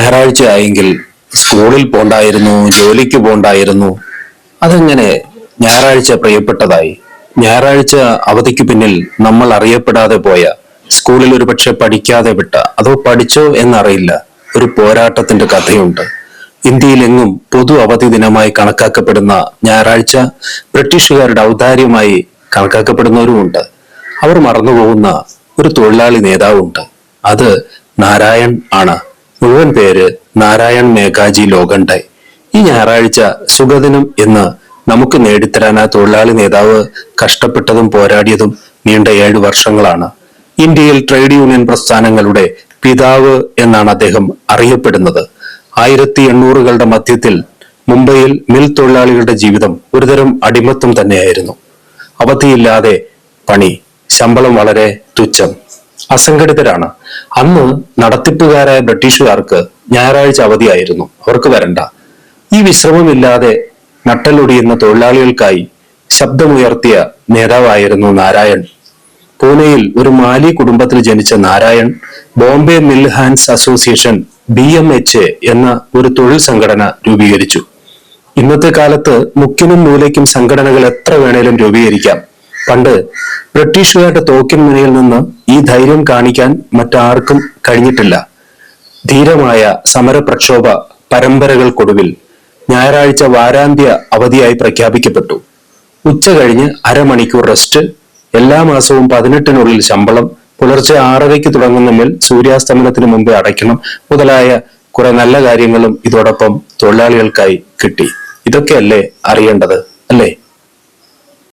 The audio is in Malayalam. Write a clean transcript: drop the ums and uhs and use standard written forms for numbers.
ഞായറാഴ്ച ആയെങ്കിൽ സ്കൂളിൽ പോണ്ടായിരുന്നു, ജോലിക്ക് പോണ്ടായിരുന്നു. അതെങ്ങനെ ഞായറാഴ്ച പ്രിയപ്പെട്ടതായി? ഞായറാഴ്ച അവധിക്ക് പിന്നിൽ നമ്മൾ അറിയപ്പെടാതെ പോയ, സ്കൂളിൽ ഒരു പക്ഷെ പഠിക്കാതെ വിട്ട, അതോ പഠിച്ചോ എന്നറിയില്ല, ഒരു പോരാട്ടത്തിന്റെ കഥയുണ്ട്. ഇന്ത്യയിലെങ്ങും പൊതു അവധി ദിനമായി കണക്കാക്കപ്പെടുന്ന ഞായറാഴ്ച ബ്രിട്ടീഷുകാരുടെ ഔദാര്യമായി കണക്കാക്കപ്പെടുന്നവരുമുണ്ട്. അവർ മറന്നുപോകുന്ന ഒരു തൊഴിലാളി നേതാവുണ്ട്. അത് നാരായൺ ആണ്. മുഴുവൻ പേര് നാരായൺ മേഘാജി ലോഖണ്ഡെ. ഈ ഞായറാഴ്ച സുഖദിനം എന്ന് നമുക്ക് നേടിത്തരാൻ ആ തൊഴിലാളി നേതാവ് കഷ്ടപ്പെട്ടതും പോരാടിയതും നീണ്ട 7 വർഷങ്ങളാണ്. ഇന്ത്യയിൽ ട്രേഡ് യൂണിയൻ പ്രസ്ഥാനങ്ങളുടെ പിതാവ് എന്നാണ് അദ്ദേഹം അറിയപ്പെടുന്നത്. 1800കളുടെ മധ്യത്തിൽ മുംബൈയിൽ മിൽ തൊഴിലാളികളുടെ ജീവിതം ഒരുതരം അടിമത്തം തന്നെയായിരുന്നു. അവധിയില്ലാതെ പണി, ശമ്പളം വളരെ തുച്ഛം, അസംഘടിതരാണ്. അന്ന് നടത്തിപ്പുകാരായ ബ്രിട്ടീഷുകാർക്ക് ഞായറാഴ്ച അവധിയായിരുന്നു, അവർക്ക് വരണ്ട. ഈ വിശ്രമമില്ലാതെ നട്ടലൊടിയുന്ന തൊഴിലാളികൾക്കായി ശബ്ദമുയർത്തിയ നേതാവായിരുന്നു നാരായൺ. പൂനെയിൽ ഒരു മാലി കുടുംബത്തിൽ ജനിച്ച Narayan Bombay mill hands association BMHA എന്ന ഒരു തൊഴിൽ സംഘടന രൂപീകരിച്ചു. ഇന്നത്തെ കാലത്ത് മുക്കിനും മൂലയ്ക്കും സംഘടനകൾ എത്ര വേണേലും രൂപീകരിക്കാം. പണ്ട് ബ്രിട്ടീഷുകാരുടെ തോക്കിൻ മുനയിൽ നിന്ന് ഈ ധൈര്യം കാണിക്കാൻ മറ്റാർക്കും കഴിഞ്ഞിട്ടില്ല. ധീരമായ സമരപ്രക്ഷോഭ പരമ്പരകൾക്കൊടുവിൽ ഞായറാഴ്ച വാരാന്ത്യ അവധിയായി പ്രഖ്യാപിക്കപ്പെട്ടു. ഉച്ച കഴിഞ്ഞ് അരമണിക്കൂർ റെസ്റ്റ്, എല്ലാ മാസവും 18-നുള്ളിൽ ശമ്പളം, പുലർച്ചെ 6:30-ക്ക് തുടങ്ങുന്ന മിൽ സൂര്യാസ്തമനത്തിന് മുമ്പേ അടയ്ക്കണം മുതലായ കുറെ നല്ല കാര്യങ്ങളും ഇതോടൊപ്പം തൊഴിലാളികൾക്കായി കിട്ടി. ഇതൊക്കെയല്ലേ അറിയേണ്ടത്, അല്ലേ?